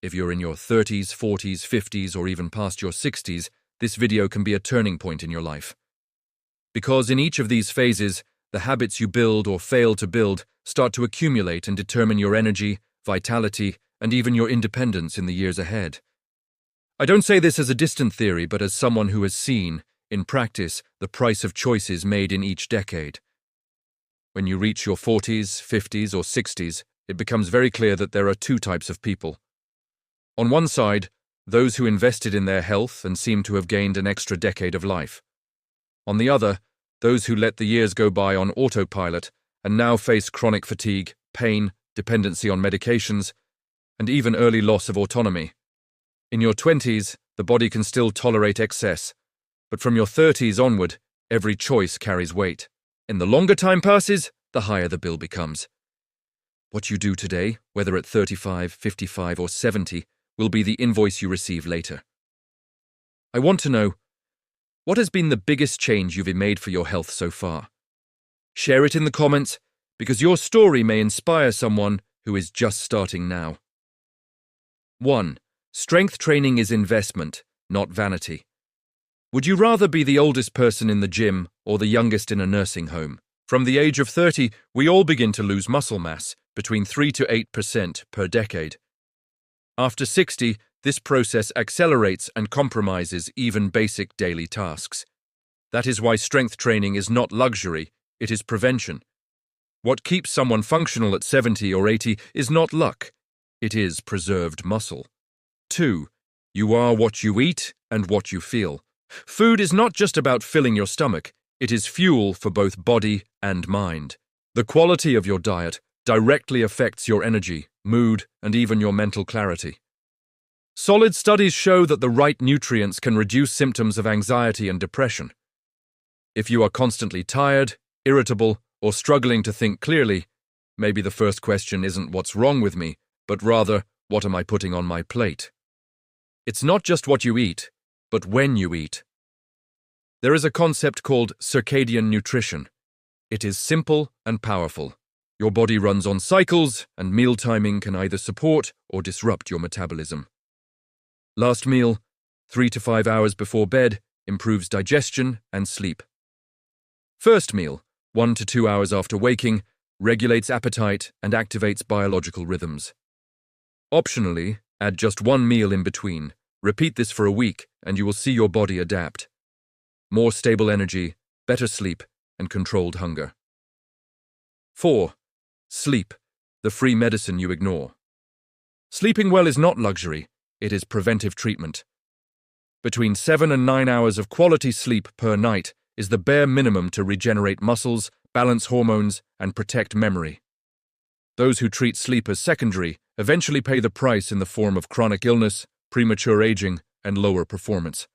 If you're in your 30s, 40s, 50s, or even past your 60s, this video can be a turning point in your life. Because in each of these phases, the habits you build or fail to build start to accumulate and determine your energy, vitality, and even your independence in the years ahead. I don't say this as a distant theory, but as someone who has seen, in practice, the price of choices made in each decade. When you reach your 40s, 50s, or 60s, it becomes very clear that there are two types of people. On one side, those who invested in their health and seem to have gained an extra decade of life. On the other, those who let the years go by on autopilot and now face chronic fatigue, pain, dependency on medications, and even early loss of autonomy. In your 20s, the body can still tolerate excess, but from your 30s onward, every choice carries weight. And the longer time passes, the higher the bill becomes. What you do today, whether at 35, 55, or 70, will be the invoice you receive later. I want to know, what has been the biggest change you've made for your health so far? Share it in the comments, because your story may inspire someone who is just starting now. 1. Strength training is investment, not vanity. Would you rather be the oldest person in the gym or the youngest in a nursing home? From the age of 30, we all begin to lose muscle mass, between 3 to 8% per decade. After 60, this process accelerates and compromises even basic daily tasks. That is why strength training is not luxury, it is prevention. What keeps someone functional at 70 or 80 is not luck, it is preserved muscle. 2. You are what you eat and what you feel. Food is not just about filling your stomach, it is fuel for both body and mind. The quality of your diet directly affects your energy, mood, and even your mental clarity. Solid studies show that the right nutrients can reduce symptoms of anxiety and depression. If you are constantly tired, irritable, or struggling to think clearly, maybe the first question isn't what's wrong with me, but rather, what am I putting on my plate? It's not just what you eat, but when you eat. There is a concept called circadian nutrition. It is simple and powerful. Your body runs on cycles, and meal timing can either support or disrupt your metabolism. Last meal, 3 to 5 hours before bed, improves digestion and sleep. First meal, 1 to 2 hours after waking, regulates appetite and activates biological rhythms. Optionally, add just one meal in between. Repeat this for a week, and you will see your body adapt. More stable energy, better sleep, and controlled hunger. 4. Sleep, the free medicine you ignore. Sleeping well is not luxury, it is preventive treatment. Between 7 and 9 hours of quality sleep per night is the bare minimum to regenerate muscles, balance hormones, and protect memory. Those who treat sleep as secondary eventually pay the price in the form of chronic illness, premature aging, and lower performance.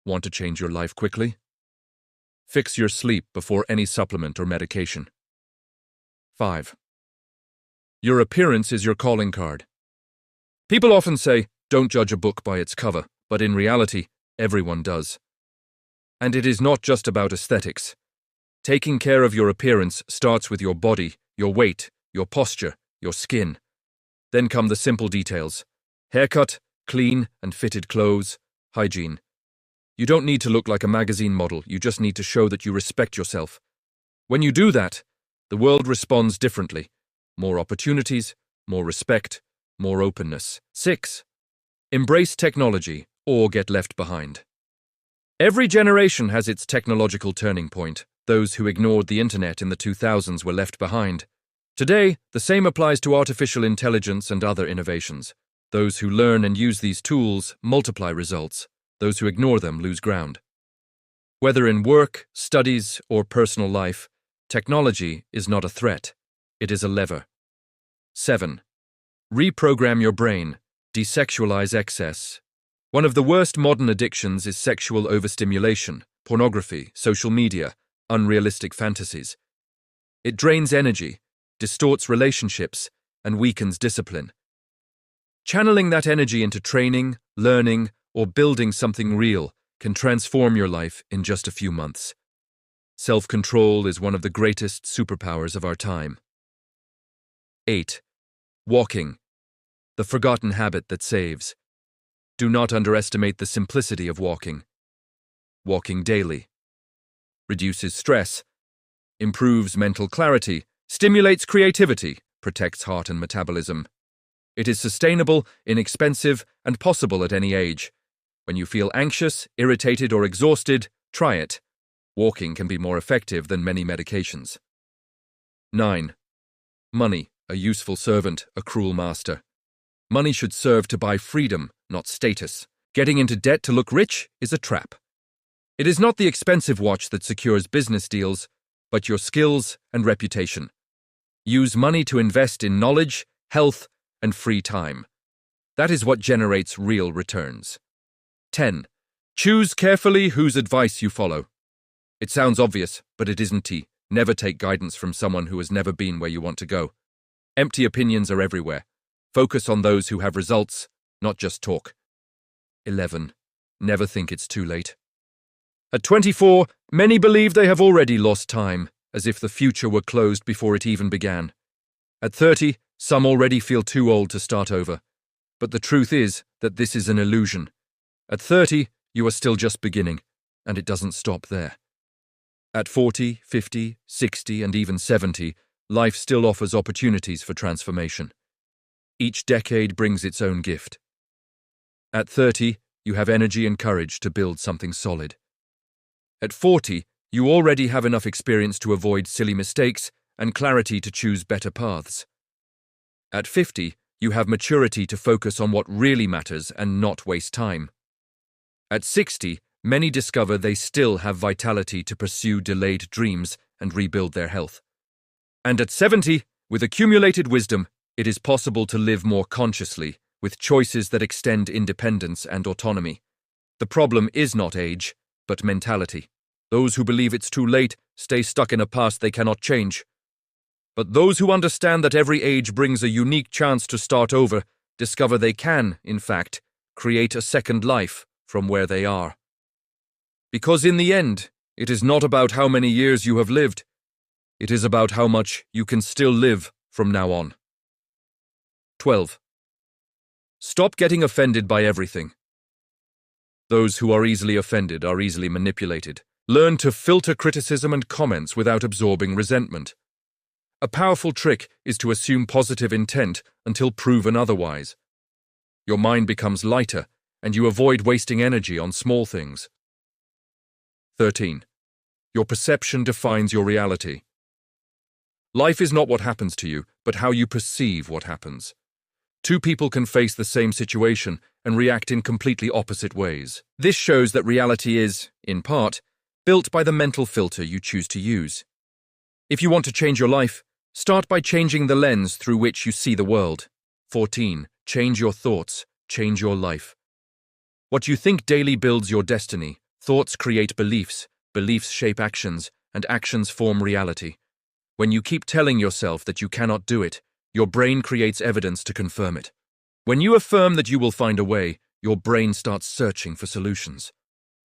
Want to change your life quickly? Fix your sleep before any supplement or medication. 5. Your appearance is your calling card. People often say, don't judge a book by its cover, but in reality, everyone does. And it is not just about aesthetics. Taking care of your appearance starts with your body, your weight, your posture, your skin. Then come the simple details: haircut, clean and fitted clothes, hygiene. You don't need to look like a magazine model, you just need to show that you respect yourself. When you do that, the world responds differently. More opportunities, more respect, more openness. 6. Embrace technology or get left behind. Every generation has its technological turning point. Those who ignored the internet in the 2000s were left behind. Today, the same applies to artificial intelligence and other innovations. Those who learn and use these tools multiply results. Those who ignore them lose ground. Whether in work, studies, or personal life, technology is not a threat. It is a lever. 7. Reprogram your brain. Desexualize excess. One of the worst modern addictions is sexual overstimulation, pornography, social media, unrealistic fantasies. It drains energy, distorts relationships, and weakens discipline. Channeling that energy into training, learning, or building something real can transform your life in just a few months. Self-control is one of the greatest superpowers of our time. 8. Walking. the forgotten habit that saves. Do not underestimate the simplicity of walking. Walking daily reduces stress, improves mental clarity, stimulates creativity, protects heart and metabolism. It is sustainable, inexpensive, and possible at any age. When you feel anxious, irritated, or exhausted, try it. Walking can be more effective than many medications. 9. Money, a useful servant, a cruel master. Money should serve to buy freedom, not status. Getting into debt to look rich is a trap. It is not the expensive watch that secures business deals, but your skills and reputation. Use money to invest in knowledge, health, and free time. That is what generates real returns. 10. Choose carefully whose advice you follow. It sounds obvious, but it isn't. Never take guidance from someone who has never been where you want to go. Empty opinions are everywhere. Focus on those who have results, not just talk. 11. Never think it's too late. At 24, many believe they have already lost time, as if the future were closed before it even began. At 30, some already feel too old to start over. But the truth is that this is an illusion. At 30, you are still just beginning, and it doesn't stop there. At 40, 50, 60, and even 70, life still offers opportunities for transformation. Each decade brings its own gift. At 30, you have energy and courage to build something solid. At 40, you already have enough experience to avoid silly mistakes and clarity to choose better paths. At 50, you have maturity to focus on what really matters and not waste time. At 60, many discover they still have vitality to pursue delayed dreams and rebuild their health. And at 70, with accumulated wisdom, it is possible to live more consciously, with choices that extend independence and autonomy. The problem is not age, but mentality. Those who believe it's too late stay stuck in a past they cannot change. But those who understand that every age brings a unique chance to start over discover they can, in fact, create a second life from where they are. Because in the end, it is not about how many years you have lived. It is about how much you can still live from now on. 12. Stop getting offended by everything. Those who are easily offended are easily manipulated. Learn to filter criticism and comments without absorbing resentment. A powerful trick is to assume positive intent until proven otherwise. Your mind becomes lighter, and you avoid wasting energy on small things. 13. Your perception defines your reality. Life is not what happens to you, but how you perceive what happens. Two people can face the same situation and react in completely opposite ways. This shows that reality is, in part, built by the mental filter you choose to use. If you want to change your life, start by changing the lens through which you see the world. 14. Change your thoughts, change your life. What you think daily builds your destiny. Thoughts create beliefs, beliefs shape actions, and actions form reality. When you keep telling yourself that you cannot do it, your brain creates evidence to confirm it. When you affirm that you will find a way, your brain starts searching for solutions.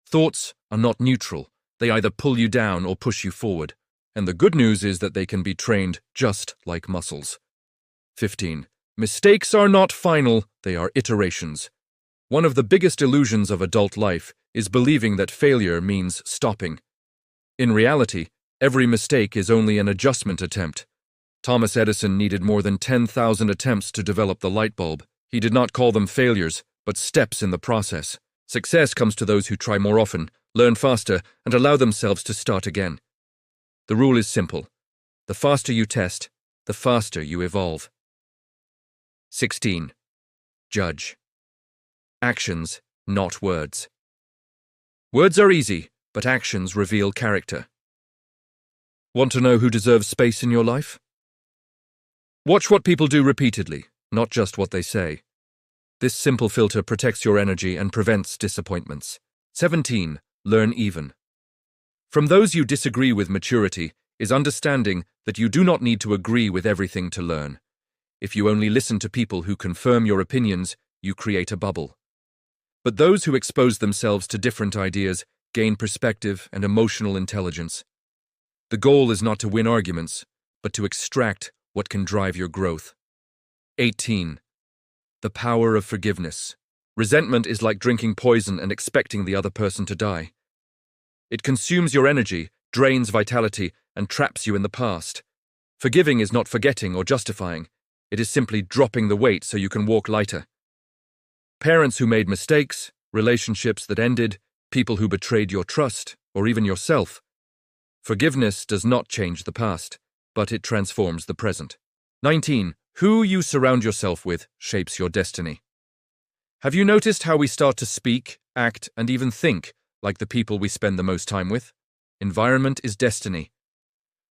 Thoughts are not neutral. They either pull you down or push you forward. And the good news is that they can be trained just like muscles. 15. Mistakes are not final, they are iterations. One of the biggest illusions of adult life is believing that failure means stopping. In reality, every mistake is only an adjustment attempt. Thomas Edison needed more than 10,000 attempts to develop the light bulb. He did not call them failures, but steps in the process. Success comes to those who try more often, learn faster, and allow themselves to start again. The rule is simple. The faster you test, the faster you evolve. 16. Judge. Actions, not words. Words are easy, but actions reveal character. Want to know who deserves space in your life? Watch what people do repeatedly, not just what they say. This simple filter protects your energy and prevents disappointments. 17. Learn even. From those you disagree with, maturity is understanding that you do not need to agree with everything to learn. If you only listen to people who confirm your opinions, you create a bubble. But those who expose themselves to different ideas gain perspective and emotional intelligence. The goal is not to win arguments, but to extract what can drive your growth. 18. The power of forgiveness. Resentment is like drinking poison and expecting the other person to die. It consumes your energy, drains vitality, and traps you in the past. Forgiving is not forgetting or justifying. It is simply dropping the weight so you can walk lighter. Parents who made mistakes, relationships that ended, people who betrayed your trust, or even yourself. Forgiveness does not change the past, but it transforms the present. 19. Who you surround yourself with shapes your destiny. Have you noticed how we start to speak, act, and even think like the people we spend the most time with? Environment is destiny.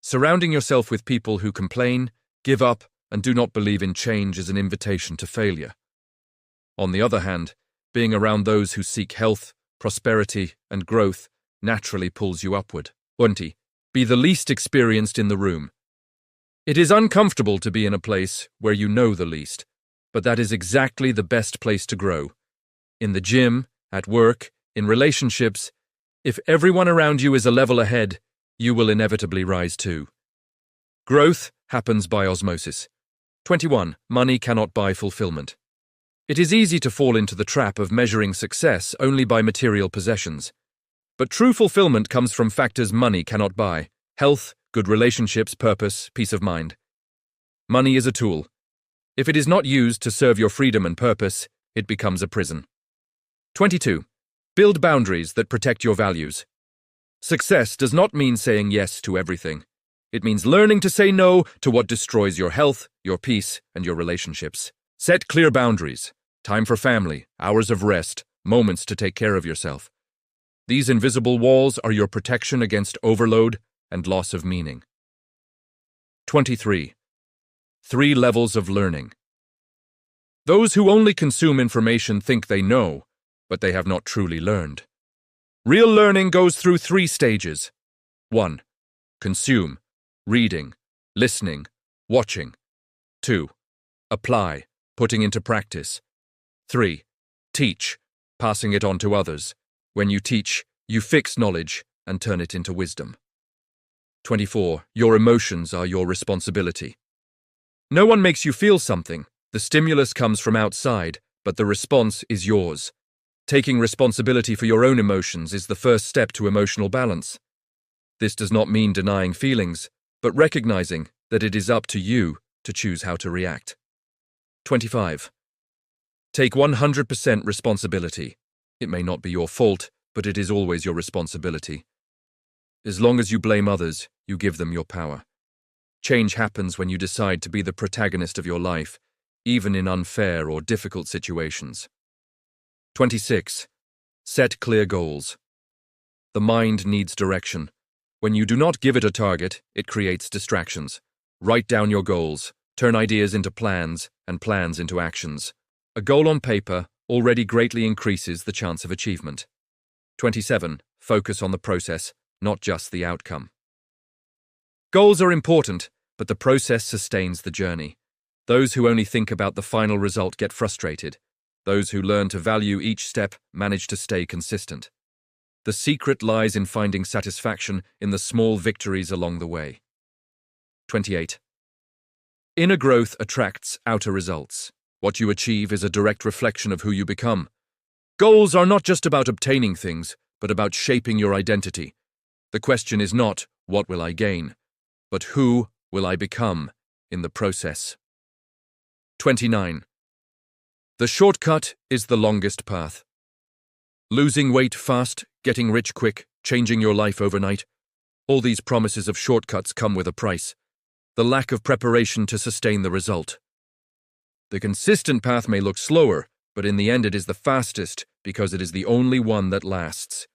Surrounding yourself with people who complain, give up, and do not believe in change is an invitation to failure. On the other hand, being around those who seek health, prosperity, and growth naturally pulls you upward. 20. Be the least experienced in the room. It is uncomfortable to be in a place where you know the least, but that is exactly the best place to grow. In the gym, at work, in relationships, if everyone around you is a level ahead, you will inevitably rise too. Growth happens by osmosis. 21. Money cannot buy fulfillment. It is easy to fall into the trap of measuring success only by material possessions. But true fulfillment comes from factors money cannot buy: health, good relationships, purpose, peace of mind. Money is a tool. If it is not used to serve your freedom and purpose, it becomes a prison. 22. Build boundaries that protect your values. Success does not mean saying yes to everything. It means learning to say no to what destroys your health, your peace, and your relationships. Set clear boundaries. Time for family, hours of rest, moments to take care of yourself. These invisible walls are your protection against overload and loss of meaning. 23. 3 levels of learning. Those who only consume information think they know, but they have not truly learned. Real learning goes through 3 stages. 1. Consume, reading, listening, watching. 2. Apply, putting into practice. 3. Teach, passing it on to others. When you teach, you fix knowledge and turn it into wisdom. 24. Your emotions are your responsibility. No one makes you feel something. The stimulus comes from outside, but the response is yours. Taking responsibility for your own emotions is the first step to emotional balance. This does not mean denying feelings, but recognizing that it is up to you to choose how to react. 25. Take 100% responsibility. It may not be your fault, but it is always your responsibility. As long as you blame others, you give them your power. Change happens when you decide to be the protagonist of your life, even in unfair or difficult situations. 26. Set clear goals. The mind needs direction. When you do not give it a target, it creates distractions. Write down your goals, turn ideas into plans, and plans into actions. A goal on paper already greatly increases the chance of achievement. 27. Focus on the process, not just the outcome. Goals are important, but the process sustains the journey. Those who only think about the final result get frustrated. Those who learn to value each step manage to stay consistent. The secret lies in finding satisfaction in the small victories along the way. 28. Inner growth attracts outer results. What you achieve is a direct reflection of who you become. Goals are not just about obtaining things, but about shaping your identity. The question is not, what will I gain, but who will I become in the process? 29. The shortcut is the longest path. Losing weight fast, getting rich quick, changing your life overnight. All these promises of shortcuts come with a price: the lack of preparation to sustain the result. The consistent path may look slower, but in the end it is the fastest because it is the only one that lasts.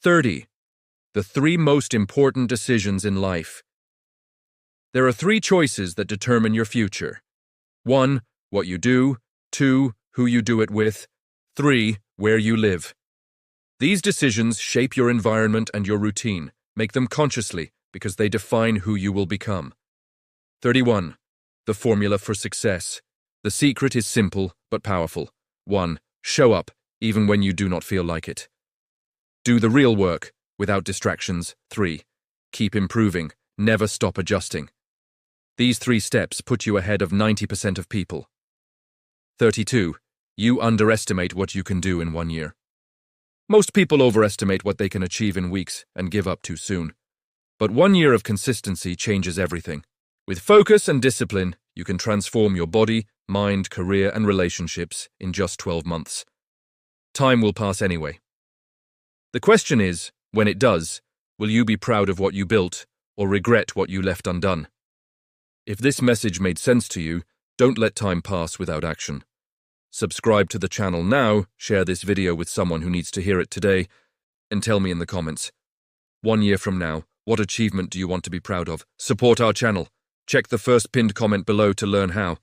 30. The 3 most important decisions in life. There are 3 choices that determine your future. 1. What you do. 2. Who you do it with. 3. Where you live. These decisions shape your environment and your routine. Make them consciously because they define who you will become. 31. The formula for success. The secret is simple but powerful. 1. Show up even when you do not feel like it. Do the real work without distractions. 3. Keep improving. Never stop adjusting. These 3 steps put you ahead of 90% of people. 32. You underestimate what you can do in 1 year. Most people overestimate what they can achieve in weeks and give up too soon. But 1 year of consistency changes everything. With focus and discipline, you can transform your body, mind, career, and relationships in just 12 months. Time will pass anyway. The question is, when it does, will you be proud of what you built or regret what you left undone? If this message made sense to you, don't let time pass without action. Subscribe to the channel now, share this video with someone who needs to hear it today, and tell me in the comments. 1 year from now, what achievement do you want to be proud of? Support our channel. Check the first pinned comment below to learn how.